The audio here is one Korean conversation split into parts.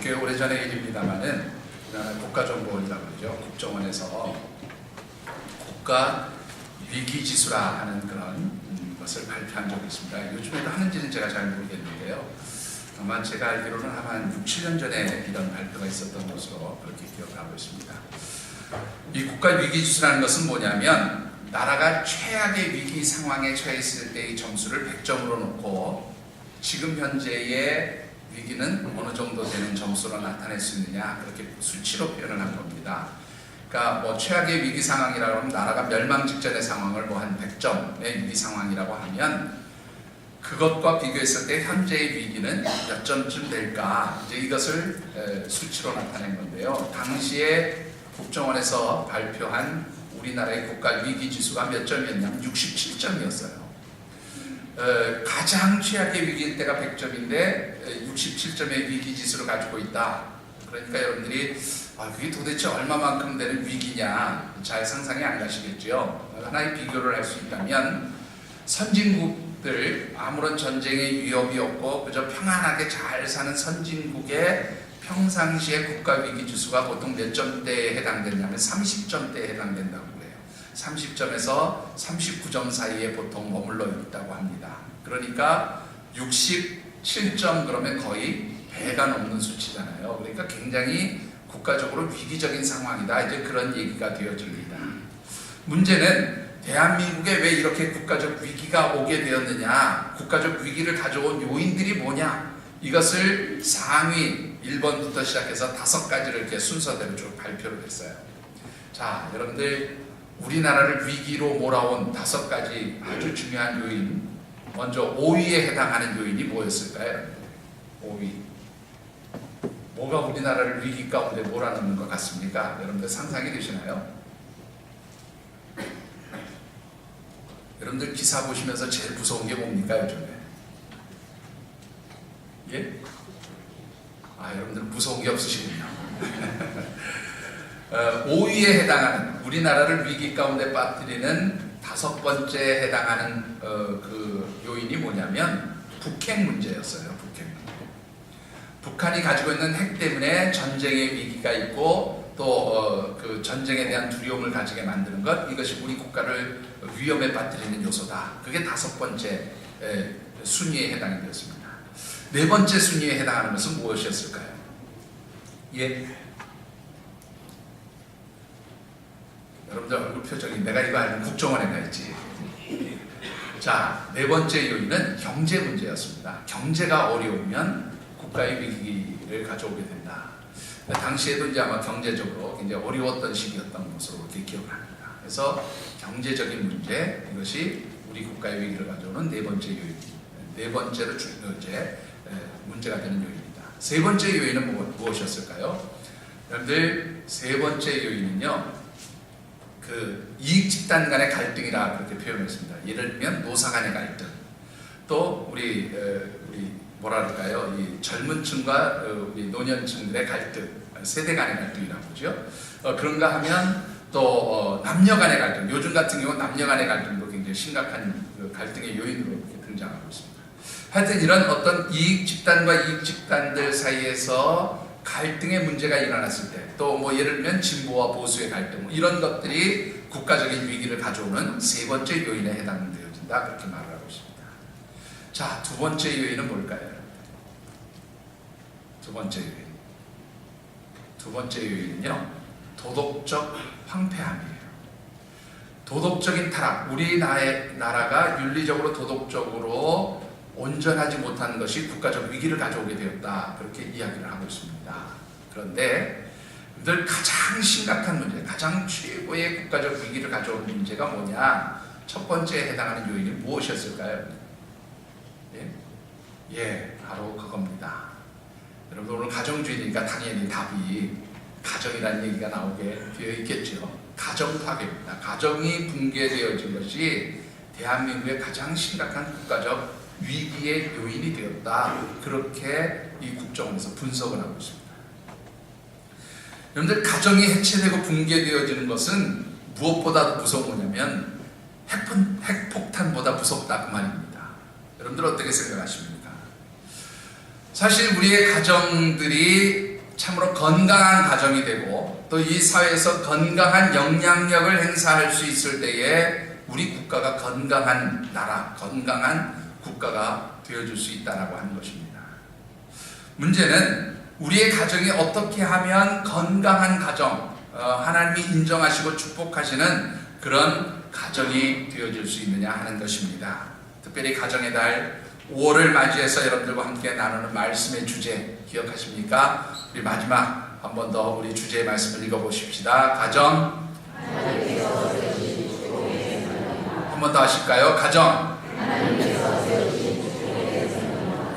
꽤 오래전의 일입니다만은 우리나라 국가정보원이라고 그러죠. 국정원에서 국가 위기지수라 하는 그런 것을 발표한 적이 있습니다. 요즘에도 하는지는 제가 잘 모르겠는데요. 아마 제가 알기로는 한 6, 7년 전에 이런 발표가 있었던 것으로 그렇게 기억하고 있습니다. 이 국가 위기지수라는 것은 뭐냐면 나라가 최악의 위기 상황에 처했을 때의 점수를 100점으로 놓고 지금 현재의 위기는 어느 정도 되는 점수로 나타낼 수 있느냐, 그렇게 수치로 표현을 한 겁니다. 그러니까 뭐 최악의 위기 상황이라고 하면 나라가 멸망 직전의 상황을 뭐 한 100점의 위기 상황이라고 하면 그것과 비교했을 때 현재의 위기는 몇 점쯤 될까, 이제 이것을 수치로 나타낸 건데요. 당시에 국정원에서 발표한 우리나라의 국가 위기 지수가 몇 점이었냐면 67점이었어요. 가장 최악의 위기일 때가 100점인데 67점의 위기 지수를 가지고 있다. 그러니까 여러분들이 그게 도대체 얼마만큼 되는 위기냐, 잘 상상이 안 가시겠죠. 하나의 비교를 할 수 있다면 선진국들, 아무런 전쟁의 위협이 없고 그저 평안하게 잘 사는 선진국의 평상시의 국가 위기 지수가 보통 몇 점대에 해당되냐면 30점대에 해당된다고 그래요. 30점에서 39점 사이에 보통 머물러 있다고 합니다. 그러니까 67점 그러면 거의 배가 넘는 수치잖아요. 그러니까 굉장히 국가적으로 위기적인 상황이다, 이제 그런 얘기가 되어집니다. 문제는 대한민국에 왜 이렇게 국가적 위기가 오게 되었느냐, 국가적 위기를 가져온 요인들이 뭐냐, 이것을 상위 1번부터 시작해서 5가지를 이렇게 순서대로 쭉 발표를 했어요. 자, 여러분들 우리나라를 위기로 몰아온 5가지 아주 중요한 요인, 먼저 5위에 해당하는 요인이 뭐였을까요? 5위. 뭐가 우리나라를 위기 가운데 몰아넣는 것 같습니까? 여러분들 상상이 되시나요? 여러분들 기사 보시면서 제일 무서운 게 뭡니까 요즘에? 예? 여러분들 무서운 게 없으시군요. 5위에 해당하는, 우리나라를 위기 가운데 빠뜨리는 5번째 해당하는 그 요인이 뭐냐면 북핵 문제였어요. 북핵 문제. 북한이 가지고 있는 핵 때문에 전쟁의 위기가 있고 또 그 전쟁에 대한 두려움을 가지게 만드는 것, 이것이 우리 국가를 위험에 빠뜨리는 요소다. 그게 5번째 순위에 해당이 되었습니다. 4번째 순위에 해당하는 것은 무엇이었을까요? 예? 여러분들 얼굴 표정이 내가 이거 알면 국정원에 가 있지. 자, 4번째 요인은 경제 문제였습니다. 경제가 어려우면 국가의 위기를 가져오게 된다. 당시에도 이제 아마 경제적으로 굉장히 어려웠던 시기였던 것으로 이렇게 기억을 합니다. 그래서 경제적인 문제, 이것이 우리 국가의 위기를 가져오는 4번째 요인, 4번째로 이제 문제가 되는 요인입니다. 3번째 요인은 무엇이었을까요? 여러분들 3번째 요인은요, 그 이익 집단 간의 갈등이라 그렇게 표현했습니다. 예를 들면 노사 간의 갈등, 또 우리 뭐라 그럴까요? 이 젊은층과 우리 노년층들의 갈등, 세대 간의 갈등이라고 그러죠. 그런가 하면 또 남녀 간의 갈등, 요즘 같은 경우는 남녀 간의 갈등도 굉장히 심각한 그 갈등의 요인으로 이렇게 등장하고 있습니다. 하여튼 이런 어떤 이익 집단과 이익 집단들 사이에서 갈등의 문제가 일어났을 때, 또 뭐 예를 들면 진보와 보수의 갈등, 이런 것들이 국가적인 위기를 가져오는 3번째 요인에 해당되어진다, 그렇게 말을 하고 있습니다. 자, 2번째 요인은 뭘까요? 2번째 요인. 2번째 요인은요, 도덕적 황폐함이에요. 도덕적인 타락, 우리나라가 윤리적으로 도덕적으로 온전하지 못한 것이 국가적 위기를 가져오게 되었다, 그렇게 이야기를 하고 있습니다. 그런데 늘 가장 심각한 문제, 가장 최고의 국가적 위기를 가져온 문제가 뭐냐, 첫 번째에 해당하는 요인이 무엇이었을까요? 예, 바로 그겁니다. 여러분 오늘 가정주의니까 당연히 답이 가정이라는 얘기가 나오게 되어 있겠죠. 가정 파괴입니다. 가정이 붕괴되어진 것이 대한민국의 가장 심각한 국가적 위기의 요인이 되었다, 그렇게 이 국정원에서 분석을 하고 있습니다. 여러분들 가정이 해체되고 붕괴되어지는 것은 무엇보다도 무서운 거냐면 핵폭탄보다 무섭다, 그 말입니다. 여러분들 어떻게 생각하십니까? 사실 우리의 가정들이 참으로 건강한 가정이 되고 또 이 사회에서 건강한 영향력을 행사할 수 있을 때에 우리 국가가 건강한 나라, 건강한 국가가 되어줄 수 있다라고 하는 것입니다. 문제는 우리의 가정이 어떻게 하면 건강한 가정, 하나님이 인정하시고 축복하시는 그런 가정이 되어줄 수 있느냐 하는 것입니다. 특별히 가정의 달 5월을 맞이해서 여러분들과 함께 나누는 말씀의 주제 기억하십니까? 우리 마지막 한 번 더 우리 주제의 말씀을 읽어보십시다. 가정, 한 번 더 하실까요? 가정,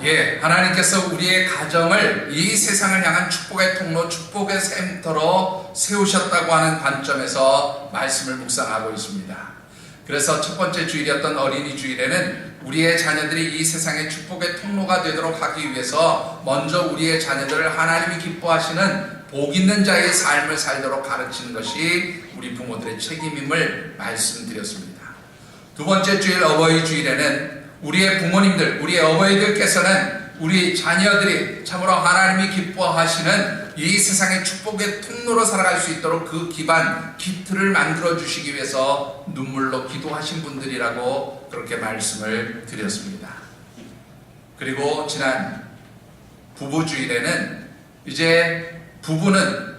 예, 하나님께서 우리의 가정을 이 세상을 향한 축복의 통로, 축복의 센터로 세우셨다고 하는 관점에서 말씀을 묵상하고 있습니다. 그래서 첫 번째 주일이었던 어린이 주일에는 우리의 자녀들이 이 세상의 축복의 통로가 되도록 하기 위해서 먼저 우리의 자녀들을 하나님이 기뻐하시는 복 있는 자의 삶을 살도록 가르치는 것이 우리 부모들의 책임임을 말씀드렸습니다. 두 번째 주일 어버이 주일에는 우리의 부모님들, 우리의 어버이들께서는 우리 자녀들이 참으로 하나님이 기뻐하시는 이 세상의 축복의 통로로 살아갈 수 있도록 그 기반, 기틀을 만들어 주시기 위해서 눈물로 기도하신 분들이라고 그렇게 말씀을 드렸습니다. 그리고 지난 부부주일에는 이제 부부는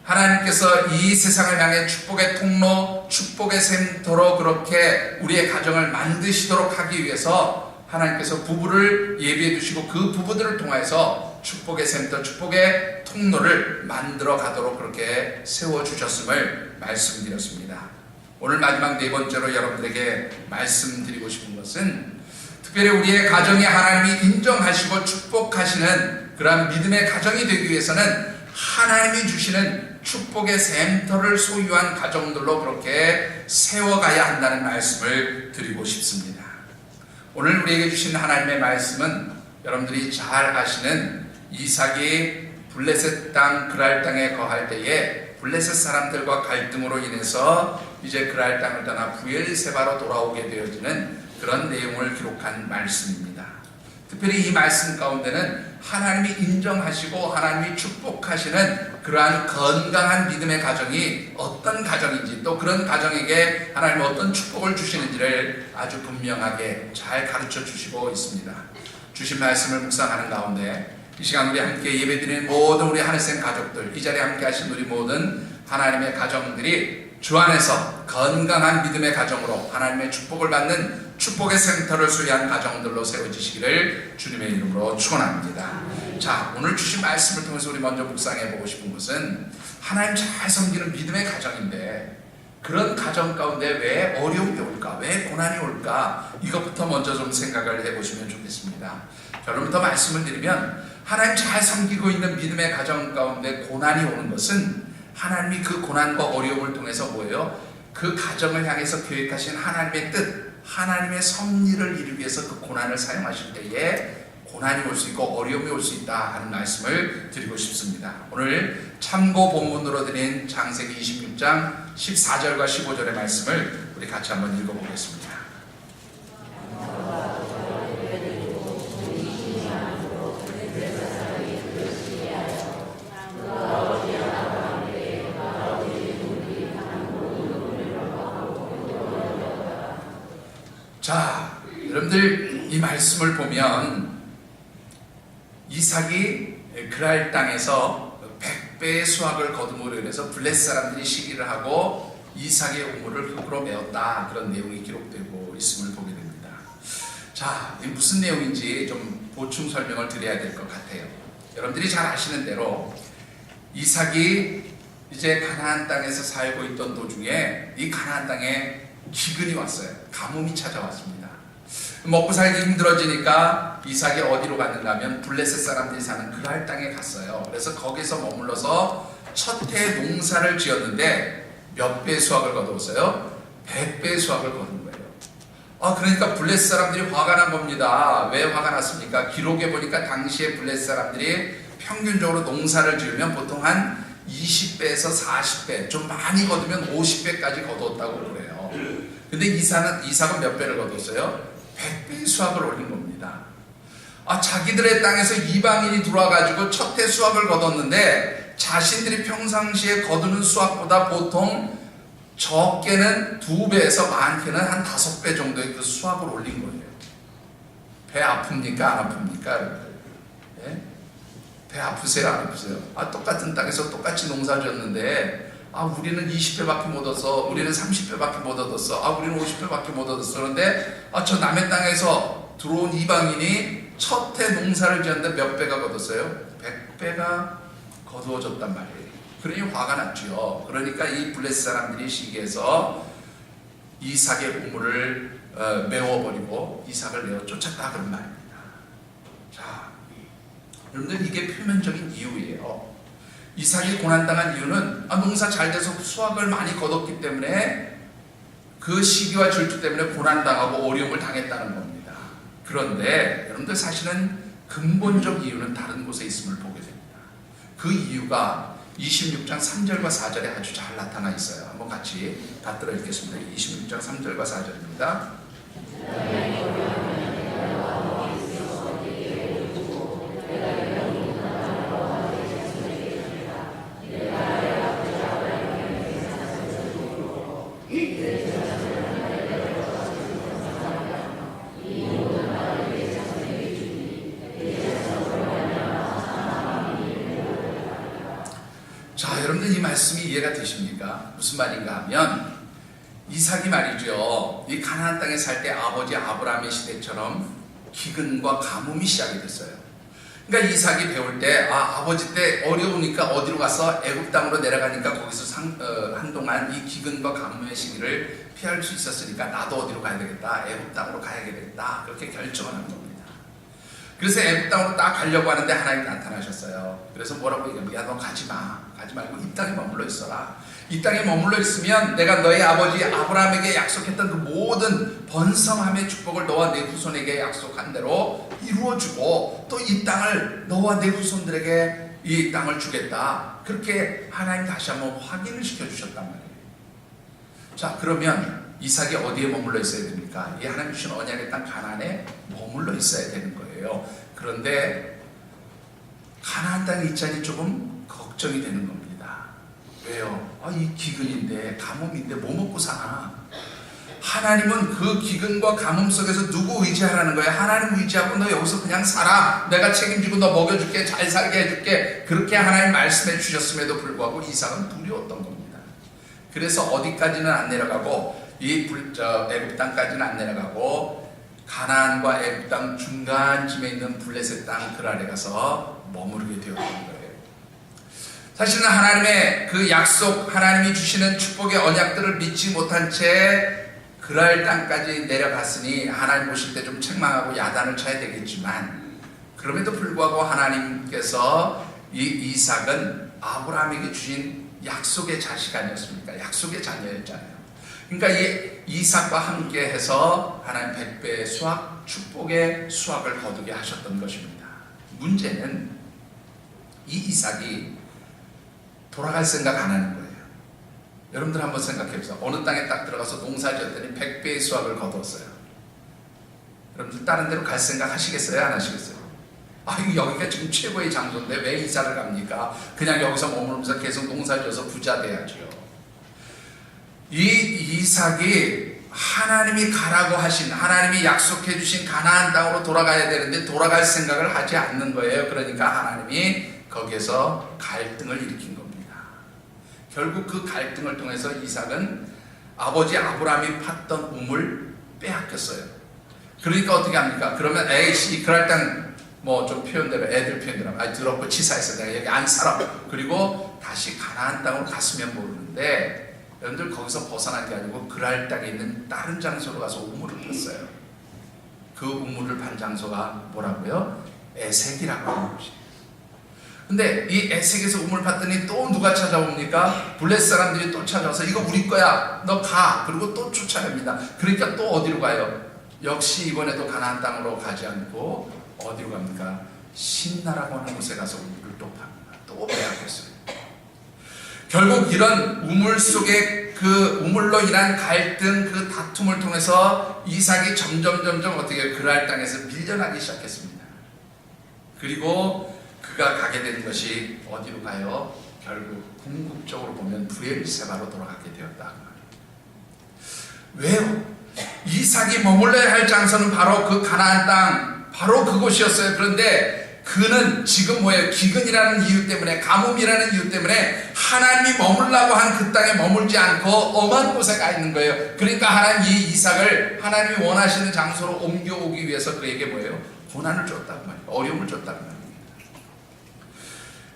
하나님께서 이 세상을 향해 축복의 통로, 축복의 센터로 그렇게 우리의 가정을 만드시도록 하기 위해서 하나님께서 부부를 예비해 두시고 그 부부들을 통해서 축복의 센터, 축복의 통로를 만들어 가도록 그렇게 세워주셨음을 말씀드렸습니다. 오늘 마지막 네 번째로 여러분들에게 말씀드리고 싶은 것은 특별히 우리의 가정이 하나님이 인정하시고 축복하시는 그러한 믿음의 가정이 되기 위해서는 하나님이 주시는 축복의 센터를 소유한 가정들로 그렇게 세워가야 한다는 말씀을 드리고 싶습니다. 오늘 우리에게 주신 하나님의 말씀은 여러분들이 잘 아시는 이삭이 블레셋 땅 그랄 땅에 거할 때에 블레셋 사람들과 갈등으로 인해서 이제 그랄 땅을 떠나 부엘세바로 돌아오게 되어지는 그런 내용을 기록한 말씀입니다. 특별히 이 말씀 가운데는 하나님이 인정하시고 하나님이 축복하시는 그러한 건강한 믿음의 가정이 어떤 가정인지 또 그런 가정에게 하나님이 어떤 축복을 주시는지를 아주 분명하게 잘 가르쳐 주시고 있습니다. 주신 말씀을 묵상하는 가운데 이 시간 우리 함께 예배드리는 모든 우리 하늘생 가족들, 이 자리에 함께 하신 우리 모든 하나님의 가정들이 주 안에서 건강한 믿음의 가정으로 하나님의 축복을 받는 축복의 센터를 소유한 가정들로 세워지시기를 주님의 이름으로 축원합니다. 자, 오늘 주신 말씀을 통해서 우리 먼저 묵상해 보고 싶은 것은 하나님 잘 섬기는 믿음의 가정인데 그런 가정 가운데 왜 어려움이 올까? 왜 고난이 올까? 이것부터 먼저 좀 생각을 해보시면 좋겠습니다. 결론부터 말씀을 드리면 하나님 잘 섬기고 있는 믿음의 가정 가운데 고난이 오는 것은 하나님이 그 고난과 어려움을 통해서 뭐예요? 그 가정을 향해서 계획하신 하나님의 뜻, 하나님의 섭리를 이루기 위해서 그 고난을 사용하실 때에 고난이 올 수 있고 어려움이 올 수 있다 하는 말씀을 드리고 싶습니다. 오늘 참고 본문으로 드린 창세기 26장 14절과 15절의 말씀을 우리 같이 한번 읽어보겠습니다. 자, 여러분들 이 말씀을 보면 이삭이 그랄 땅에서 100배의 수확을 거둠으로 인해서 블레셋 사람들이 시기를 하고 이삭의 우물을 흙으로 메웠다, 그런 내용이 기록되고 있음을 보게 됩니다. 자, 이게 무슨 내용인지 좀 보충 설명을 드려야 될 것 같아요. 여러분들이 잘 아시는 대로 이삭이 이제 가나안 땅에서 살고 있던 도중에 이 가나안 땅에 기근이 왔어요. 가뭄이 찾아왔습니다. 먹고 살기 힘들어지니까 이삭이 어디로 갔는가 하면 블레셋 사람들이 사는 그랄 땅에 갔어요. 그래서 거기서 머물러서 첫 해 농사를 지었는데 몇 배 수확을 거두었어요? 100배 수확을 거둔 거예요. 그러니까 블레셋 사람들이 화가 난 겁니다. 왜 화가 났습니까? 기록에 보니까 당시에 블레셋 사람들이 평균적으로 농사를 지으면 보통 한 20배에서 40배, 좀 많이 거두면 50배까지 거두었다고 그래요. 근데 이삭은 몇 배를 거뒀어요? 100배의 수확을 올린 겁니다. 자기들의 땅에서 이방인이 들어와가지고 첫해 수확을 거뒀는데 자신들이 평상시에 거두는 수확보다 보통 적게는 2배에서 많게는 한 5배 정도의 그 수확을 올린 거예요. 배 아픕니까? 안 아픕니까? 예? 배 아프세요? 안 아프세요? 똑같은 땅에서 똑같이 농사 지었는데 우리는 20배밖에 못 얻었어. 우리는 30배밖에 못 얻었어. 우리는 50배밖에 못 얻었어. 그런데 저 남의 땅에서 들어온 이방인이 첫 해 농사를 지었는데 몇 배가 거뒀어요? 100배가 거두어졌단 말이에요. 그러니 화가 났죠. 그러니까 이 블레셋 사람들이 시기해서 이삭의 우물을 메워버리고 이삭을 내어 쫓았다 그런 말입니다. 자, 여러분들 이게 표면적인 이유예요. 이삭이 고난당한 이유는 농사 잘 돼서 수확을 많이 거뒀기 때문에 그 시기와 질투 때문에 고난당하고 어려움을 당했다는 겁니다. 그런데 여러분들 사실은 근본적 이유는 다른 곳에 있음을 보게 됩니다. 그 이유가 26장 3절과 4절에 아주 잘 나타나 있어요. 한번 같이 받들어 읽겠습니다. 26장 3절과 4절입니다. 자, 여러분들 이 말씀이 이해가 되십니까? 무슨 말인가 하면 이삭이 말이죠. 이 가나안 땅에 살 때 아버지 아브라함의 시대처럼 기근과 가뭄이 시작이 됐어요. 그러니까 이삭이 배울 때 아버지 때 어려우니까 어디로 가서 애굽 땅으로 내려가니까 거기서 한동안 이 기근과 가뭄의 시기를 피할 수 있었으니까 나도 어디로 가야 되겠다. 애굽 땅으로 가야겠다. 그렇게 결정을 한 겁니다. 그래서 애굽 땅으로 딱 가려고 하는데 하나님이 나타나셨어요. 그래서 뭐라고 얘기하면 야, 너 가지 말고 이 땅에 머물러 있어라. 이 땅에 머물러 있으면 내가 너희 아버지 아브라함에게 약속했던 그 모든 번성함의 축복을 너와 내 후손에게 약속한 대로 이루어주고 또 이 땅을 너와 내 후손들에게 이 땅을 주겠다. 그렇게 하나님 다시 한번 확인을 시켜주셨단 말이에요. 자, 그러면 이삭이 어디에 머물러 있어야 됩니까? 이 하나님 주신 언약의 땅 가나안에 머물러 있어야 되는 거예요. 그런데 가나안 땅에 있자니 조금 걱정이 되는 겁니다. 왜요? 이 기근인데 가뭄인데 뭐 먹고 사나? 하나님은 그 기근과 가뭄 속에서 누구 의지하라는 거예요? 하나님 의지하고 너 여기서 그냥 살아. 내가 책임지고 너 먹여줄게. 잘 살게 해줄게. 그렇게 하나님 말씀해 주셨음에도 불구하고 이삭은 두려웠던 겁니다. 그래서 어디까지는 안 내려가고 애굽 땅까지는 안 내려가고 가나안과 애굽 땅 중간쯤에 있는 블레셋 땅 그 아래 가서 머무르게 되었던 거예요. 사실은 하나님의 그 약속, 하나님이 주시는 축복의 언약들을 믿지 못한 채 그랄 땅까지 내려갔으니 하나님 보실 때 좀 책망하고 야단을 쳐야 되겠지만 그럼에도 불구하고 하나님께서 이 이삭은 아브라함에게 주신 약속의 자식 아니었습니까? 약속의 자녀였잖아요. 그러니까 이 이삭과 함께 해서 하나님 100배의 수확, 축복의 수확을 거두게 하셨던 것입니다. 문제는 이 이삭이 돌아갈 생각 안 하는 거예요. 여러분들 한번 생각해보세요. 어느 땅에 딱 들어가서 농사 지었더니 100배의 수확을 거두었어요. 여러분들 다른 데로 갈 생각 하시겠어요? 안 하시겠어요? 여기가 지금 최고의 장소인데 왜 이사를 갑니까? 그냥 여기서 머무르면서 계속 농사 지어서 부자 돼야죠. 이 이삭이 하나님이 가라고 하신, 하나님이 약속해 주신 가나안 땅으로 돌아가야 되는데 돌아갈 생각을 하지 않는 거예요. 그러니까 하나님이 거기에서 갈등을 일으킨 겁니다. 결국 그 갈등을 통해서 이삭은 아버지 아브라함이 팠던 우물 빼앗겼어요. 그러니까 어떻게 합니까? 그러면 에이씨 그럴 땐 뭐 좀 표현대로 애들 표현대로 더럽고 치사해서 내가 여기 안 살아. 그리고 다시 가나안 땅으로 갔으면 모르는데 여러분들 거기서 벗어난 게 아니고 그랄 땅에 있는 다른 장소로 가서 우물을 팠어요. 그 우물을 판 장소가 뭐라고요? 에색이라고 하는 것이에요. 근데 이 에색에서 우물 팠더니 또 누가 찾아옵니까? 블레셋 사람들이 또 찾아와서 이거 우리 거야. 너 가. 그리고 또 쫓아냅니다. 그러니까 또 어디로 가요? 역시 이번에도 가나안 땅으로 가지 않고 어디로 갑니까? 신나라고 하는 곳에 가서 우물을 또 팝니다. 또 빼앗겼어요. 결국 이런 우물 속에 그 우물로 인한 갈등, 그 다툼을 통해서 이삭이 점점 어떻게 그랄 땅에서 밀려나기 시작했습니다. 그리고 그가 가게 된 것이 어디로 가요? 결국 궁극적으로 보면 브엘세바로 돌아가게 되었다. 왜요? 이삭이 머물러야 할 장소는 바로 그 가나안 땅, 바로 그곳이었어요. 그런데 그는 지금 뭐예요? 기근이라는 이유 때문에, 가뭄이라는 이유 때문에 하나님이 머물라고 한 그 땅에 머물지 않고 엄한 곳에 가 있는 거예요. 그러니까 하나님 이 이삭을 하나님이 원하시는 장소로 옮겨오기 위해서 그에게 뭐예요? 고난을 줬다고 말이에요. 어려움을 줬다고 말이에요.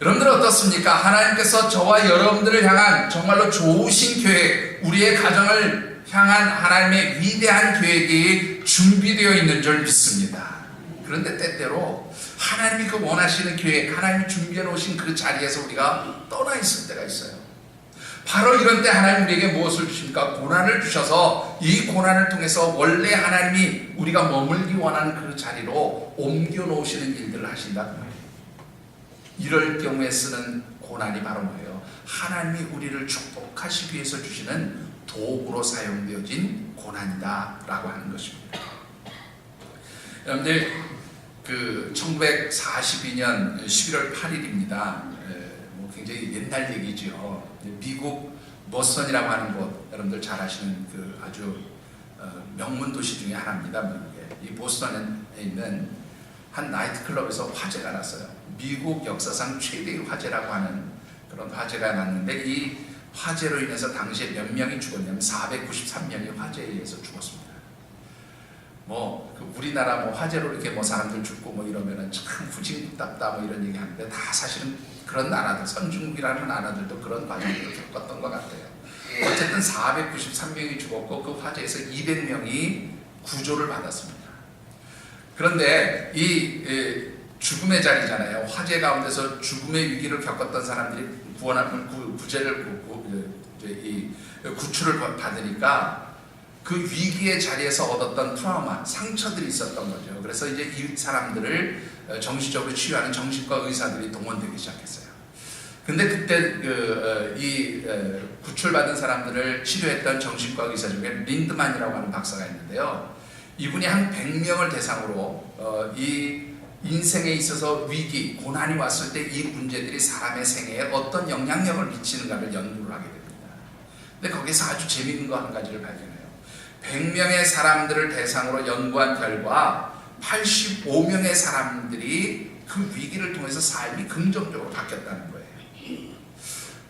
여러분들 어떻습니까? 하나님께서 저와 여러분들을 향한 정말로 좋으신 계획, 우리의 가정을 향한 하나님의 위대한 계획이 준비되어 있는 줄 믿습니다. 그런데 때때로 하나님이 그 원하시는 계획, 하나님이 준비해 놓으신 그 자리에서 우리가 떠나 있을 때가 있어요. 바로 이런 때 하나님 우리에게 무엇을 주십니까? 고난을 주셔서 이 고난을 통해서 원래 하나님이 우리가 머물기 원하는 그 자리로 옮겨 놓으시는 일들을 하신다는 말이에요. 이럴 경우에 쓰는 고난이 바로 뭐예요? 하나님이 우리를 축복하시기 위해서 주시는 도구로 사용되어진 고난이다 라고 하는 것입니다. 여러분들 그 1942년 11월 8일입니다. 뭐 굉장히 옛날 얘기죠. 미국 보스턴이라고 하는 곳, 여러분들 잘 아시는 그 아주 명문 도시 중에 하나입니다. 미국에. 이 보스턴에 있는 한 나이트클럽에서 화재가 났어요. 미국 역사상 최대의 화재라고 하는 그런 화재가 났는데, 이 화재로 인해서 당시에 몇 명이 죽었냐면 493명이 화재에 의해서 죽었습니다. 뭐 우리나라 뭐 화재로 이렇게 뭐 사람들 죽고 뭐 이러면은 참 후진답다 뭐 이런 얘기 하는데, 다 사실은 그런 나라들, 선진국이라는 나라들도 그런 과정들을 겪었던 것 같아요. 어쨌든 493명이 죽었고 그 화재에서 200명이 구조를 받았습니다. 그런데 이 죽음의 자리잖아요. 화재 가운데서 죽음의 위기를 겪었던 사람들이 구출을 받으니까 그 위기의 자리에서 얻었던 트라우마, 상처들이 있었던 거죠. 그래서 이제 이 사람들을 정신적으로 치유하는 정신과 의사들이 동원되기 시작했어요. 근데 그때 구출받은 사람들을 치료했던 정신과 의사 중에 린드만이라고 하는 박사가 있는데요. 이분이 한 100명을 대상으로 이 인생에 있어서 위기, 고난이 왔을 때 이 문제들이 사람의 생애에 어떤 영향력을 미치는가를 연구를 하게 됩니다. 근데 거기서 아주 재미있는 거 한 가지를 발견해요. 100명의 사람들을 대상으로 연구한 결과 85명의 사람들이 그 위기를 통해서 삶이 긍정적으로 바뀌었다는 거예요.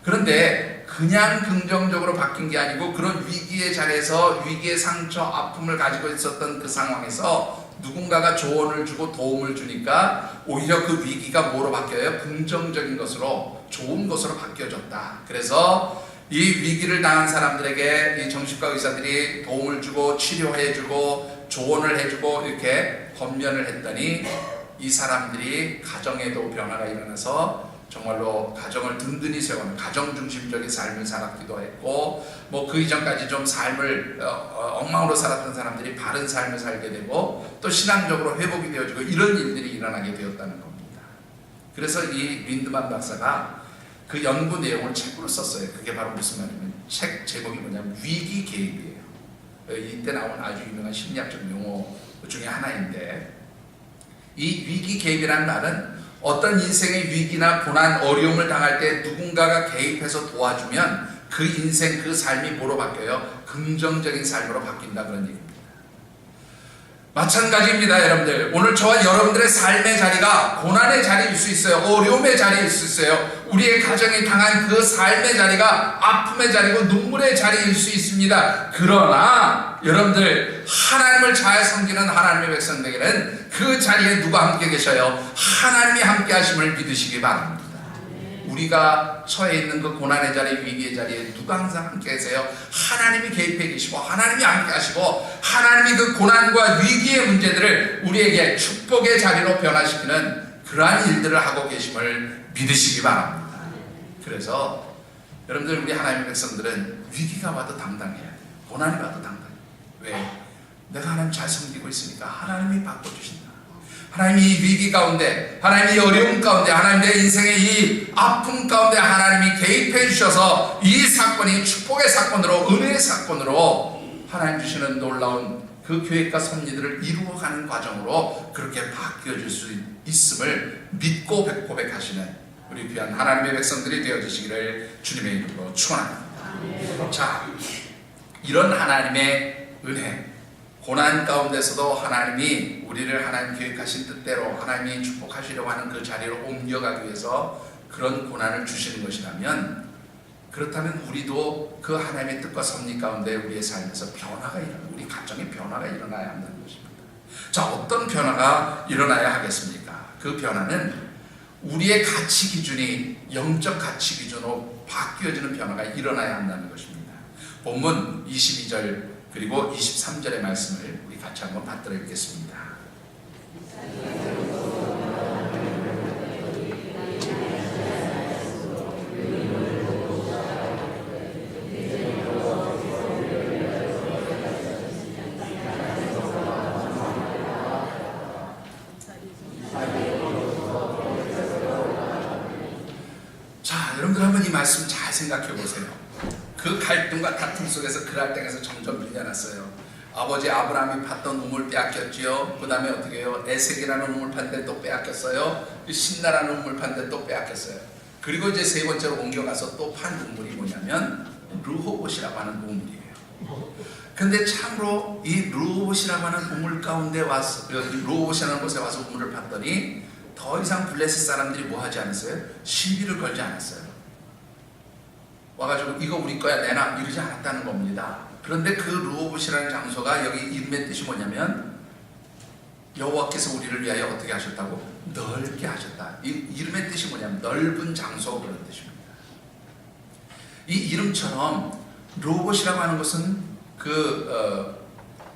그런데 그냥 긍정적으로 바뀐 게 아니고, 그런 위기의 자리에서 위기의 상처, 아픔을 가지고 있었던 그 상황에서 누군가가 조언을 주고 도움을 주니까 오히려 그 위기가 뭐로 바뀌어요? 긍정적인 것으로, 좋은 것으로 바뀌어졌다. 그래서 이 위기를 당한 사람들에게 이 정신과 의사들이 도움을 주고 치료해주고 조언을 해주고 이렇게 권면을 했더니 이 사람들이 가정에도 변화가 일어나서 정말로 가정을 든든히 세우는 가정중심적인 삶을 살았기도 했고, 뭐 그 이전까지 좀 삶을 엉망으로 살았던 사람들이 바른 삶을 살게 되고 또 신앙적으로 회복이 되어지고 이런 일들이 일어나게 되었다는 겁니다. 그래서 이 린드만 박사가 그 연구 내용을 책으로 썼어요. 그게 바로 무슨 말이냐면, 책 제목이 뭐냐면 위기 개입이에요. 이때 나온 아주 유명한 심리학적 용어 중에 하나인데, 이 위기 개입이라는 말은 어떤 인생의 위기나 고난, 어려움을 당할 때 누군가가 개입해서 도와주면 그 인생, 그 삶이 뭐로 바뀌어요? 긍정적인 삶으로 바뀐다, 그런 얘기입니다. 마찬가지입니다, 여러분들. 오늘 저와 여러분들의 삶의 자리가 고난의 자리일 수 있어요. 어려움의 자리일 수 있어요. 우리의 가정이 당한 그 삶의 자리가 아픔의 자리고 눈물의 자리일 수 있습니다. 그러나 여러분들, 하나님을 잘 섬기는 하나님의 백성들에게는 그 자리에 누가 함께 계셔요? 하나님이 함께 하심을 믿으시기 바랍니다. 우리가 처해 있는 그 고난의 자리, 위기의 자리에 누가 항상 함께 계세요? 하나님이 개입해 계시고 하나님이 함께 하시고, 하나님이 그 고난과 위기의 문제들을 우리에게 축복의 자리로 변화시키는 그러한 일들을 하고 계심을 믿으시기 바랍니다. 그래서 여러분들, 우리 하나님의 백성들은 위기가 와도 당당해야 돼요. 고난이 와도 당당해요. 왜? 내가 하나님 잘 섬기고 있으니까 하나님이 바꿔주신다. 하나님이 이 위기 가운데, 하나님이 이 어려움 가운데, 하나님 내 인생의 이 아픔 가운데 하나님이 개입해 주셔서 이 사건이 축복의 사건으로, 은혜의 사건으로 하나님 주시는 놀라운 그 계획과 섭리들을 이루어가는 과정으로 그렇게 바뀌어질 수 있음을 믿고 고백하시는 우리 귀한 하나님의 백성들이 되어주시기를 주님의 이름으로 축원합니다. 자, 이런 하나님의 은혜, 고난 가운데서도 하나님이 우리를 하나님 계획하신 뜻대로 하나님이 축복하시려고 하는 그 자리로 옮겨가기 위해서 그런 고난을 주시는 것이라면, 그렇다면 우리도 그 하나님의 뜻과 섭리 가운데 우리의 삶에서 변화가 일어나고 우리 가정에 변화가 일어나야 한다는 것입니다. 자, 어떤 변화가 일어나야 하겠습니까? 그 변화는 우리의 가치 기준이 영적 가치 기준으로 바뀌어지는 변화가 일어나야 한다는 것입니다. 본문 22절 그리고 23절의 말씀을 우리 같이 한번 받들어 읽겠습니다. 여러분들 한번 이 말씀 잘 생각해 보세요. 그 갈등과 다툼 속에서 그랄 땅에서 점점 밀려났어요. 아버지 아브라함이 팠던 우물 빼앗겼지요. 그 다음에 어떻게 해요? 에색이라는 우물 팠는데 또 빼앗겼어요. 신나라는 우물 팠는데 또 빼앗겼어요. 그리고 이제 세 번째로 옮겨가서 또 판 우물이 뭐냐면 르호봇이라고 하는 우물이에요. 근데 참으로 이 르호봇이라고 하는 우물 가운데 와서, 르호봇이라는 곳에 와서 우물을 팠더니 더 이상 블레셋 사람들이 뭐 하지 않았어요? 시비를 걸지 않았어요. 와가지고 이거 우리 거야 내놔 이러지 않았다는 겁니다. 그런데 그 르호봇이라는 장소가 여기 이름의 뜻이 뭐냐면 여호와께서 우리를 위하여 어떻게 하셨다고? 넓게 하셨다. 이 이름의 뜻이 뭐냐면 넓은 장소, 그런 뜻입니다. 이 이름처럼 르호봇이라고 하는 것은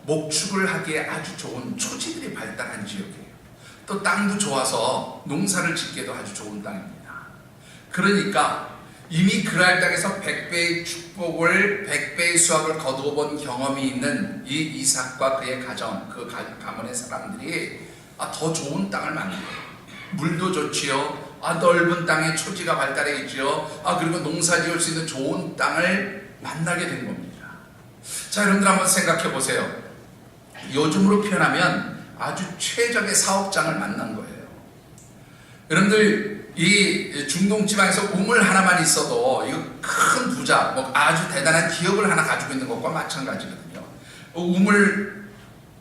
목축을 하기에 아주 좋은 초지들이 발달한 지역이에요. 또 땅도 좋아서 농사를 짓기에도 아주 좋은 땅입니다. 그러니까 이미 그랄 땅에서 100배의 축복을 100배의 수확을 거두어 본 경험이 있는 이 이삭과 그의 가정, 그 가문의 사람들이 더 좋은 땅을 만나요. 물도 좋지요. 넓은 땅에 초지가 발달해 있지요. 그리고 농사 지을 수 있는 좋은 땅을 만나게 된 겁니다. 자, 여러분들 한번 생각해 보세요. 요즘으로 표현하면 아주 최적의 사업장을 만난 거예요. 여러분들 이 중동 지방에서 우물 하나만 있어도 이거 큰 부자, 아주 대단한 기업을 하나 가지고 있는 것과 마찬가지거든요. 우물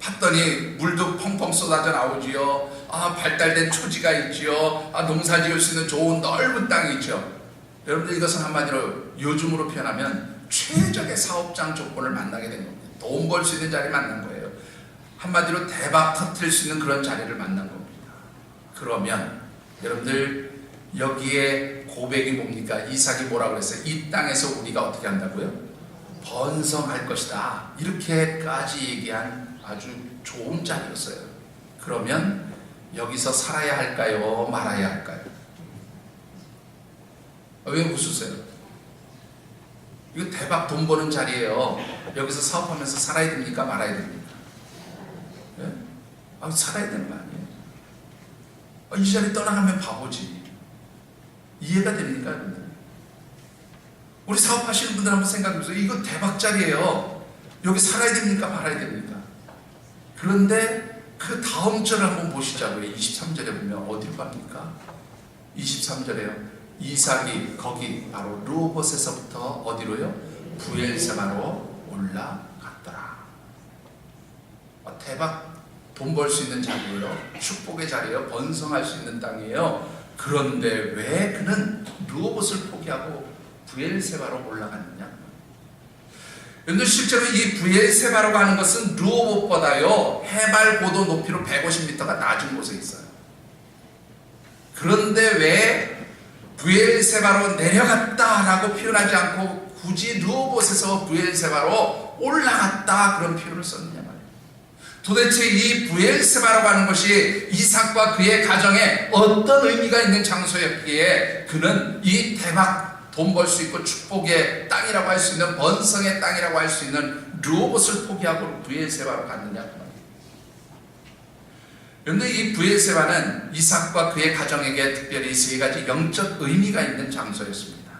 팠더니 물도 펑펑 쏟아져 나오지요. 발달된 초지가 있지요. 농사 지을 수 있는 좋은 넓은 땅이 있죠. 여러분들 이것은 한마디로 요즘으로 표현하면 최적의 사업장 조건을 만나게 된 겁니다. 돈 벌 수 있는 자리 만난 거예요. 한마디로 대박 터뜨릴 수 있는 그런 자리를 만난 겁니다. 그러면 여러분들 여기에 고백이 뭡니까? 이삭이 뭐라고 그랬어요? 이 땅에서 우리가 어떻게 한다고요? 번성할 것이다. 이렇게까지 얘기한 아주 좋은 자리였어요. 그러면 여기서 살아야 할까요? 말아야 할까요? 왜 웃으세요? 이거 대박 돈 버는 자리예요. 여기서 사업하면서 살아야 됩니까? 말아야 됩니까? 네? 살아야 되는 거 아니에요? 이 자리 떠나가면 바보지. 이해가 됩니까, 여러분들? 우리 사업하시는 분들 한번 생각해보세요. 이거 대박 자리예요. 여기 살아야 됩니까? 말아야 됩니까? 그런데 그 다음 절을 한번 보시자고요. 23절에 보면 어디로 갑니까? 23절에요. 이삭이 거기 바로 르호봇에서부터 어디로요? 브엘세바로 올라갔더라. 대박 돈 벌 수 있는 자리예요. 축복의 자리예요. 번성할 수 있는 땅이에요. 그런데 왜 그는 르호봇을 포기하고 브엘세바로 올라갔느냐? 그런데 실제로 이 브엘세바로 가는 것은 르호봇보다요 해발 고도 높이로 150m가 낮은 곳에 있어요. 그런데 왜 브엘세바로 내려갔다라고 표현하지 않고 굳이 르호봇에서 브엘세바로 올라갔다 그런 표현을 썼느냐 말이에요. 도대체 이 브엘세바로 가는 것이 이삭과 그의 가정에 어떤 의미가 있는 장소였기에 그는 이 대박 돈 벌 수 있고 축복의 땅이라고 할 수 있는 번성의 땅이라고 할 수 있는 르호봇을 포기하고 브엘세바로 갔느냐. 그런데 이 브엘세바는 이삭과 그의 가정에게 특별히 세 가지 영적 의미가 있는 장소였습니다.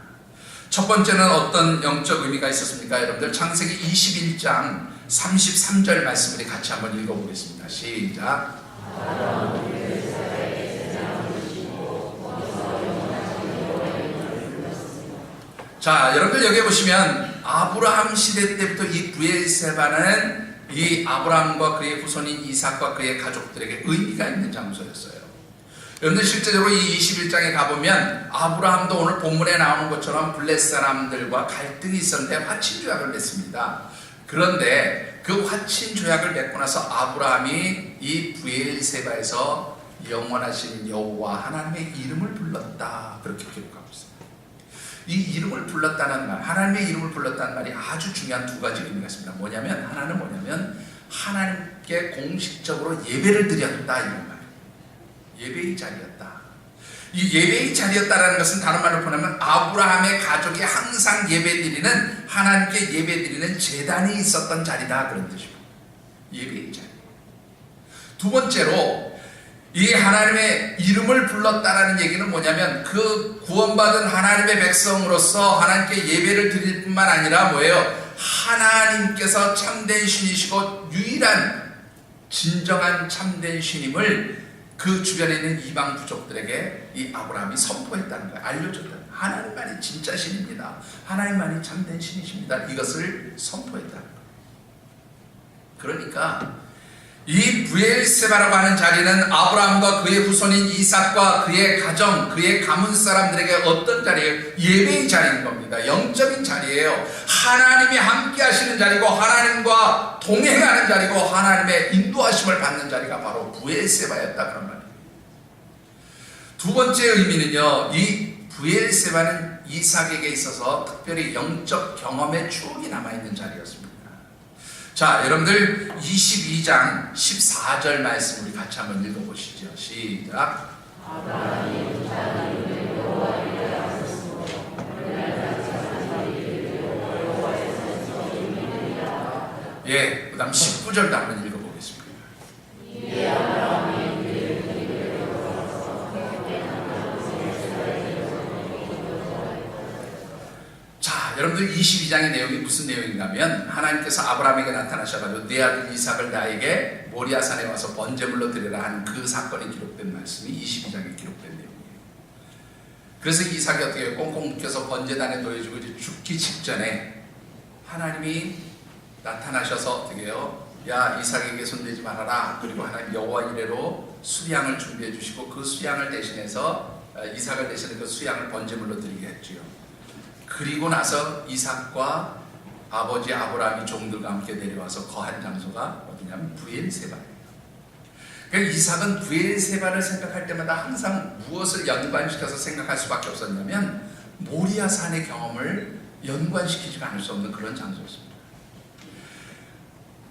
첫 번째는 어떤 영적 의미가 있었습니까? 여러분들 창세기 21장 33절 말씀을 같이 한번 읽어보겠습니다. 시작. 자, 여러분들 여기 보시면 아브라함 시대 때부터 이 브엘세바는 이 아브라함과 그의 후손인 이삭과 그의 가족들에게 의미가 있는 장소였어요. 여러분들 실제적으로 이 21장에 가보면 아브라함도 오늘 본문에 나오는 것처럼 블레 사람들과 갈등이 있었는데 화친 조약을 맺습니다. 그런데 그 화친 조약을 맺고 나서 아브라함이 이 브엘세바에서 영원하신 여호와 하나님의 이름을 불렀다, 그렇게 기록하고 있습니다. 이 이름을 불렀다는 말, 하나님의 이름을 불렀다는 말이 아주 중요한 두 가지 의미가 있습니다. 하나는 뭐냐면 하나님께 공식적으로 예배를 드렸다, 이런 말. 예배의 자리였다. 이 예배의 자리였다라는 것은 다른 말로 보면 아브라함의 가족이 항상 예배드리는, 하나님께 예배드리는 제단이 있었던 자리다, 그런 뜻이고, 예배의 자리. 두 번째로 이 하나님의 이름을 불렀다라는 얘기는 뭐냐면 그 구원받은 하나님의 백성으로서 하나님께 예배를 드릴 뿐만 아니라 뭐예요? 하나님께서 참된 신이시고 유일한 진정한 참된 신임을 그 주변에 있는 이방 부족들에게 이 아브라함이 선포했다는 거예요. 알려줬다. 하나님만이 진짜 신입니다. 하나님만이 참된 신이십니다. 이것을 선포했다는 거예요. 그러니까 이 브엘세바라고 하는 자리는 아브라함과 그의 후손인 이삭과 그의 가정, 그의 가문 사람들에게 어떤 자리예요? 예배의 자리인 겁니다. 영적인 자리예요. 하나님이 함께 하시는 자리고, 하나님과 동행하는 자리고, 하나님의 인도하심을 받는 자리가 바로 브엘세바였다, 그런 말이에요. 두 번째 의미는요, 이 브엘세바는 이삭에게 있어서 특별히 영적 경험의 추억이 남아있는 자리였습니다. 자, 여러분들 22장 14절 말씀 우리 같이 한번 읽어보시죠. 시작. 예, 그 다음 19절도 한번 읽어보겠습니다. 자, 여러분들 22장의 내용이 무슨 내용인가면 하나님께서 아브라함에게 나타나셔가지고 내 아들 이삭을 나에게 모리아산에 와서 번제물로 드리라 한 그 사건이 기록된 말씀이 22장에 기록된 내용이에요. 그래서 이삭이 어떻게 꽁꽁 묶여서 번제단에 놓여지고 이제 죽기 직전에 하나님이 나타나셔서 어떻게 해요? 야, 이삭에게 손대지 말아라. 그리고 하나님 여호와 이레로 수양을 준비해 주시고 그 수양을 대신해서 이삭을 대신해 그 수양을 번제물로 드리게 했지요. 그리고 나서 이삭과 아버지 아브라함이 종들과 함께 내려와서 거한 장소가 어디냐면 브엘세바예요. 그러니까 이삭은 브엘세바를 생각할 때마다 항상 무엇을 연관시켜서 생각할 수밖에 없었냐면 모리아산의 경험을 연관시키지 않을 수 없는 그런 장소였습니다.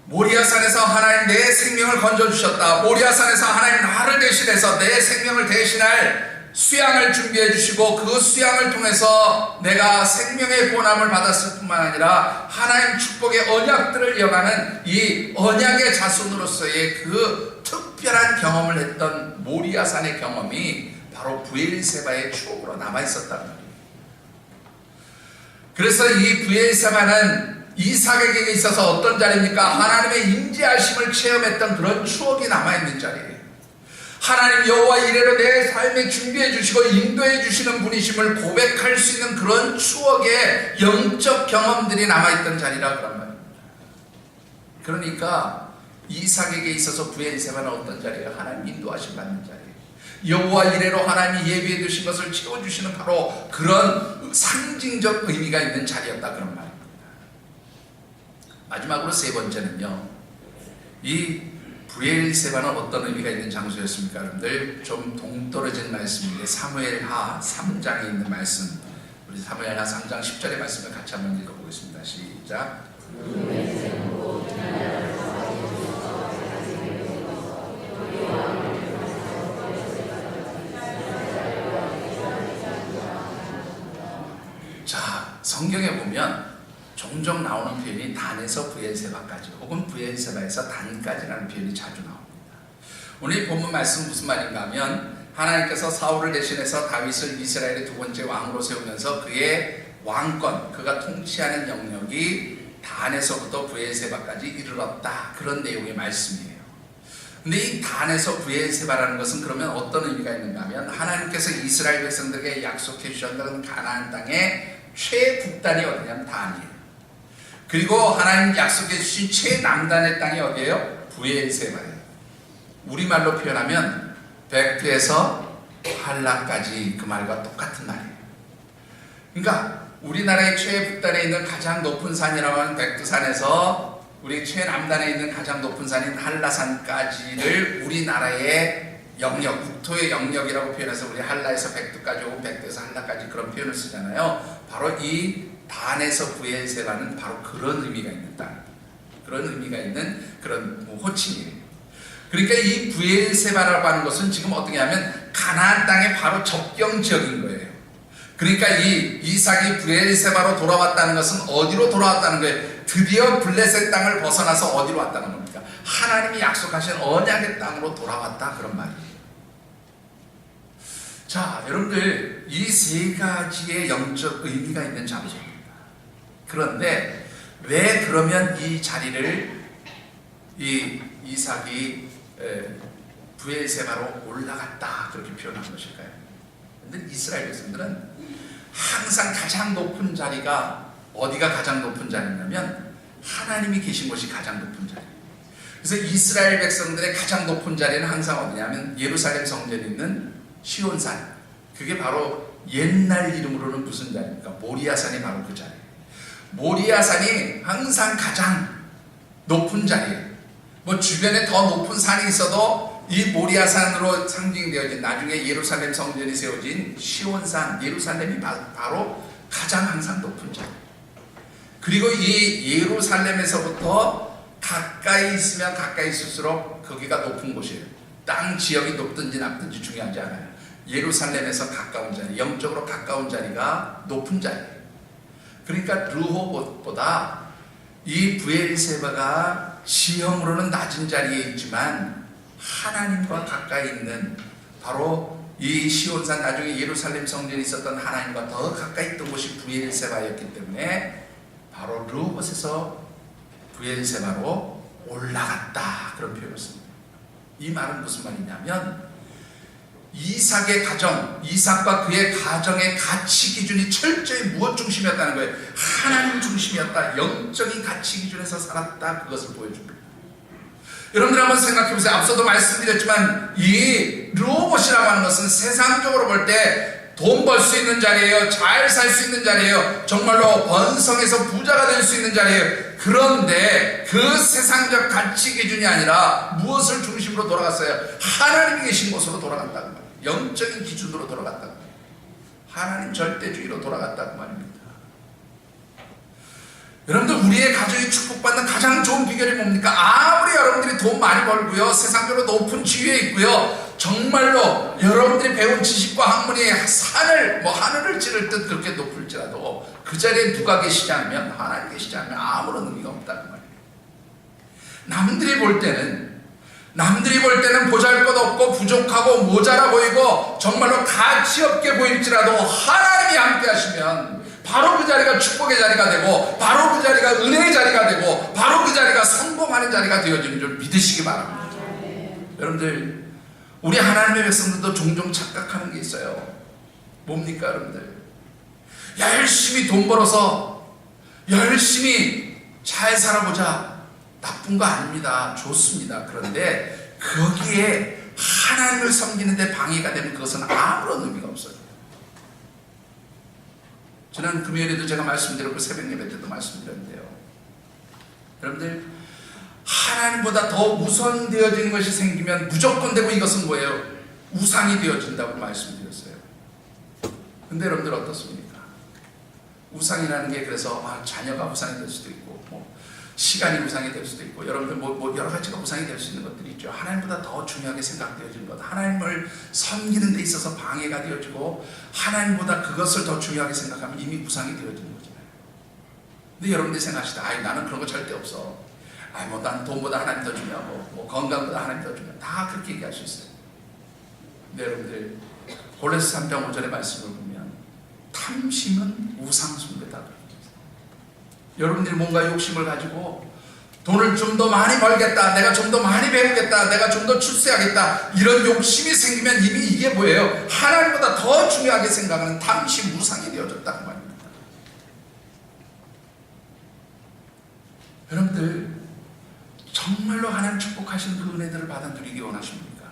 모리아산에서 하나님 내 생명을 건져주셨다. 모리아산에서 하나님 나를 대신해서 내 생명을 대신할 수양을 준비해 주시고 그 수양을 통해서 내가 생명의 본함을 받았을 뿐만 아니라 하나님 축복의 언약들을 이어가는 이 언약의 자손으로서의 그 특별한 경험을 했던 모리아산의 경험이 바로 브엘세바의 추억으로 남아있었다는 말이에요. 그래서 이 브엘세바는 이삭에게 있어서 어떤 자리입니까? 하나님의 임재하심을 체험했던 그런 추억이 남아있는 자리예요. 하나님 여호와 이레로 내 삶에 준비해 주시고 인도해 주시는 분이심을 고백할 수 있는 그런 추억의 영적 경험들이 남아있던 자리라 그런 말입니다. 그러니까 이삭에게 있어서 브엘세바는 어떤 자리예요? 하나님 인도하심 받는 자리예요. 여호와 이레로 하나님이 예비해 두신 것을 채워주시는 바로 그런 상징적 의미가 있는 자리였다 그런 말입니다. 마지막으로 세 번째는요, 이 브엘세바는 어떤 의미가 있는 장소였습니까? 여러분들 좀 동떨어진 말씀인데 사무엘하 3장에 있는 말씀, 우리 사무엘하 3장 10절의 말씀을 같이 한번 읽어보겠습니다. 시작. 자, 성경에 보면 종종 나오는 표현이 단에서 브엘세바까지 혹은 브엘세바에서 단까지라는 표현이 자주 나옵니다. 오늘 본문 말씀 무슨 말인가 하면 하나님께서 사울을 대신해서 다윗을 이스라엘의 두 번째 왕으로 세우면서 그의 왕권, 그가 통치하는 영역이 단에서부터 브엘세바까지 이르렀다, 그런 내용의 말씀이에요. 근데 이 단에서 브엘세바라는 것은 그러면 어떤 의미가 있는가 하면 하나님께서 이스라엘 백성들에게 약속해 주셨던 가나안 땅에 최북단이 어디냐면 단이에요. 그리고 하나님 약속해 주신 최남단의 땅이 어디예요? 브엘세바예요. 우리말로 표현하면 백두에서 한라까지, 그 말과 똑같은 말이에요. 그러니까 우리나라의 최북단에 있는 가장 높은 산이라고 하는 백두산에서 우리 최남단에 있는 가장 높은 산인 한라산까지를 우리나라의 영역, 국토의 영역이라고 표현해서 우리 한라에서 백두까지 오고 백두에서 한라까지 그런 표현을 쓰잖아요. 바로 이 단에서 브엘세바는 바로 그런 의미가 있는 땅, 그런 의미가 있는 그런 호칭이에요. 그러니까 이 브엘세바라고 하는 것은 지금 어떻게 하면 가나안 땅의 바로 접경 지역인 거예요. 그러니까 이 이삭이 브엘세바로 돌아왔다는 것은 어디로 돌아왔다는 거예요? 드디어 블레셋 땅을 벗어나서 어디로 왔다는 겁니까? 하나님이 약속하신 언약의 땅으로 돌아왔다, 그런 말이에요. 자, 여러분들, 이 세 가지의 영적 의미가 있는 장소입니다. 그런데 왜 그러면 이 자리를 이 이삭이 브엘세바로 올라갔다 그렇게 표현한 것일까요? 근데 이스라엘 백성들은 항상 가장 높은 자리가 어디가 가장 높은 자리냐면 하나님이 계신 곳이 가장 높은 자리. 그래서 이스라엘 백성들의 가장 높은 자리는 항상 어디냐면 예루살렘 성전에 있는 시온산. 그게 바로 옛날 이름으로는 무슨 자리입니까? 모리아산이 바로 그 자리예요. 모리아산이 항상 가장 높은 자리예요. 뭐 주변에 더 높은 산이 있어도 이 모리아산으로 상징되어진 나중에 예루살렘 성전이 세워진 시온산, 예루살렘이 바로 가장 항상 높은 자리. 그리고 이 예루살렘에서부터 가까이 있으면 가까이 있을수록 거기가 높은 곳이에요. 땅 지역이 높든지 낮든지 중요하지 않아요. 예루살렘에서 가까운 자리, 영적으로 가까운 자리가 높은 자리예요. 그러니까 르호봇보다 이 브엘세바가 지형으로는 낮은 자리에 있지만 하나님과 가까이 있는 바로 이 시온산, 나중에 예루살렘 성전이 있었던 하나님과 더 가까이 있던 곳이 브엘세바였기 때문에 바로 르호봇에서 브엘세바로 올라갔다, 그런 표현을 씁니다. 이 말은 무슨 말이냐면 이삭의 가정, 이삭과 그의 가정의 가치 기준이 철저히 무엇 중심이었다는 거예요? 하나님 중심이었다. 영적인 가치 기준에서 살았다. 그것을 보여줍니다. 여러분들 한번 생각해 보세요. 앞서도 말씀드렸지만 이 르호봇이라고 하는 것은 세상적으로 볼 때 돈 벌 수 있는 자리예요. 잘 살 수 있는 자리예요. 정말로 번성해서 부자가 될 수 있는 자리예요. 그런데 그 세상적 가치 기준이 아니라 무엇을 중심으로 돌아갔어요? 하나님이 계신 곳으로 돌아갔다고 말이에요. 영적인 기준으로 돌아갔다고 말이에요. 하나님 절대주의로 돌아갔다고 말입니다. 여러분들, 우리의 가정이 축복받는 가장 좋은 비결이 뭡니까? 아무리 여러분들이 돈 많이 벌고요, 세상적으로 높은 지위에 있고요, 정말로 여러분들이 배운 지식과 학문이 하늘을 찌를 듯 그렇게 높을지라도 그 자리에 누가 계시지 않으면, 하나님 계시지 않으면 아무런 의미가 없다는 말이에요. 남들이 볼 때는 보잘것없고 부족하고 모자라 보이고 정말로 가치 없게 보일지라도 하나님이 함께 하시면 바로 그 자리가 축복의 자리가 되고, 바로 그 자리가 은혜의 자리가 되고, 바로 그 자리가 성공하는 자리가 되어지는 줄 믿으시기 바랍니다. 여러분들, 우리 하나님의 백성들도 종종 착각하는 게 있어요. 뭡니까 여러분들? 열심히 돈 벌어서 열심히 잘 살아보자. 나쁜 거 아닙니다. 좋습니다. 그런데 거기에 하나님을 섬기는데 방해가 되면 그것은 아무런 의미가 없어요. 지난 금요일에도 제가 말씀드렸고 새벽 예배 때도 말씀드렸는데요. 여러분들, 하나님보다 더 우선되어지는 것이 생기면 무조건 되고, 이것은 뭐예요? 우상이 되어진다고 말씀드렸어요. 근데 여러분들 어떻습니까? 우상이라는 게 그래서 자녀가 우상이 될 수도 있고, 시간이 우상이 될 수도 있고, 여러분들 여러 가지가 우상이 될 수 있는 것들이 있죠. 하나님보다 더 중요하게 생각되어지는 것, 하나님을 섬기는 데 있어서 방해가 되어지고, 하나님보다 그것을 더 중요하게 생각하면 이미 우상이 되어지는 거잖아요. 근데 여러분들이 생각하시다, 나는 그런 거 절대 없어. 난 돈보다 하나님 더 중요하고, 건강보다 하나님 더 중요하고, 다 그렇게 얘기할 수 있어요. 근데 여러분들, 골로새 3장 5절의 말씀을 보면 탐심은 우상숭배다. 여러분들이 뭔가 욕심을 가지고 돈을 좀 더 많이 벌겠다, 내가 좀 더 많이 배우겠다, 내가 좀 더 출세하겠다, 이런 욕심이 생기면 이미 이게 뭐예요? 하나님보다 더 중요하게 생각하는 탐심, 우상이 되어졌다는 말입니다. 여러분들 정말로 하나님 축복하신 그 은혜들을 받아 누리기 원하십니까?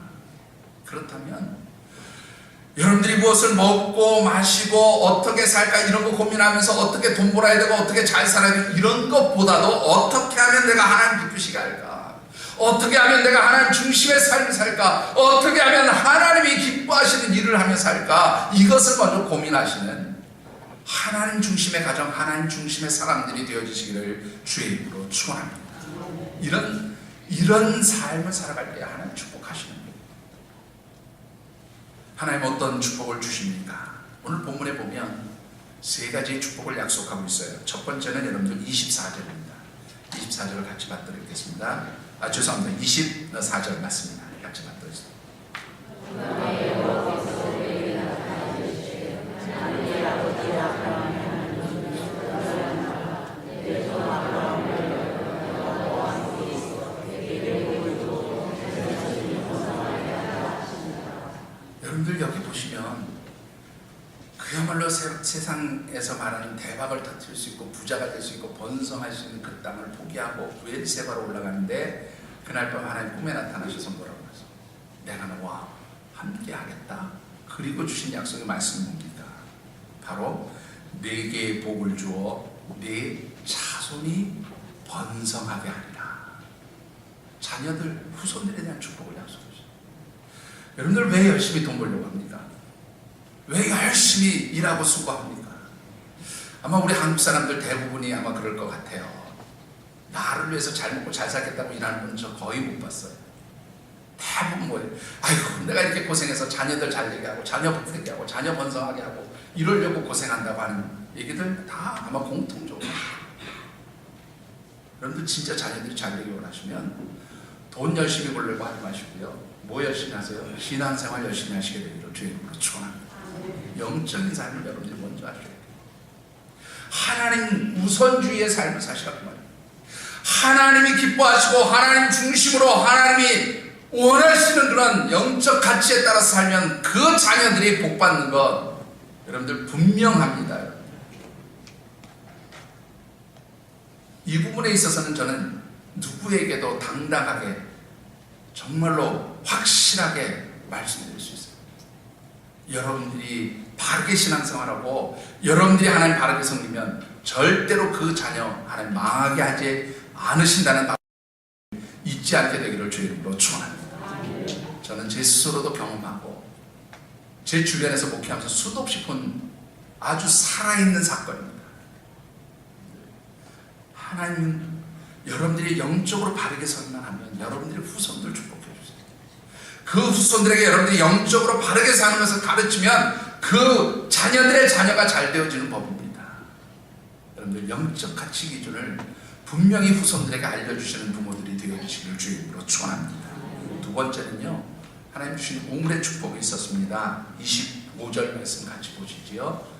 그렇다면 여러분들이 무엇을 먹고 마시고 어떻게 살까 이런 거 고민하면서 어떻게 돈 벌어야 되고 어떻게 잘 살아야 되고 이런 것보다도 어떻게 하면 내가 하나님 기쁘시게 할까? 어떻게 하면 내가 하나님 중심의 삶을 살까? 어떻게 하면 하나님이 기뻐하시는 일을 하며 살까? 이것을 먼저 고민하시는 하나님 중심의 가정, 하나님 중심의 사람들이 되어주시기를 주의 이름으로 축원합니다. 이런 삶을 살아갈 때 하나님 축복하시는 거예요. 하나님 어떤 축복을 주십니까? 오늘 본문에 보면 세 가지의 축복을 약속하고 있어요. 첫 번째는 여러분들 24절입니다. 24절을 같이 받들겠습니다. 죄송합니다. 24절 맞습니다. 같이 받들겠습니다. 여러분들 여기 보시면 그야말로 세상에서 말하는 대박을 터뜨릴 수 있고 부자가 될 수 있고 번성할 수 있는 그 땅을 포기하고 웰세바로 올라가는데 그날 밤 하나님 꿈에 나타나셔서 뭐라고 하세요? 내가 너와 함께 하겠다. 그리고 주신 약속의 말씀이 뭡니까? 바로 네게 복을 주어 네 자손이 번성하게 하리라. 자녀들, 후손들에 대한 축복을 약속하셨어요. 여러분들 왜 열심히 돈 벌려고 합니까? 왜 열심히 일하고 수고합니까? 아마 우리 한국 사람들 대부분이 아마 그럴 것 같아요. 나를 위해서 잘 먹고 잘 살겠다고 일하는 분은 저 거의 못 봤어요. 대부분 뭐예요? 아이고 내가 이렇게 고생해서 자녀들 잘 되게 하고 자녀 복되게 하고 자녀 번성하게 하고 이러려고 고생한다고 하는 얘기들 다 아마 공통적으로. 여러분들 진짜 자녀들이 잘 되기 원하시면 돈 열심히 벌려고 하지 마시고요. 뭐 열심히 하세요? 신앙생활 열심히 하시게 되기를 주의 이름으로 축원합니다. 영적인 삶을 여러분들이 먼저 하셔야 돼요. 하나님 우선주의의 삶을 사시라고 말이에요. 하나님이 기뻐하시고 하나님 중심으로 하나님이 원하시는 그런 영적 가치에 따라서 살면 그 자녀들이 복받는 것 여러분들 분명합니다. 이 부분에 있어서는 저는 누구에게도 당당하게 정말로 확실하게 말씀드릴 수 있어요. 여러분들이 바르게 신앙생활하고 여러분들이 하나님 바르게 섬기면 절대로 그 자녀 하나님 망하게 하지 않으신다는 잊지 않게 되기를 주의 이름으로 축원합니다. 저는 제 스스로도 경험하고 제 주변에서 목회하면서 수도 없이 본 아주 살아있는 사건입니다. 하나님 여러분들이 영적으로 바르게 서기만 하면 여러분들의 후손들 축복해 주세요. 그 후손들에게 여러분들이 영적으로 바르게 사는 것을 가르치면 그 자녀들의 자녀가 잘 되어지는 법입니다. 여러분들 영적 가치 기준을 분명히 후손들에게 알려주시는 부모들이 되어주시기를 주의 이름으로 축원합니다. 두 번째는요, 하나님 주신 우물의 축복이 있었습니다. 25절 말씀 같이 보시지요.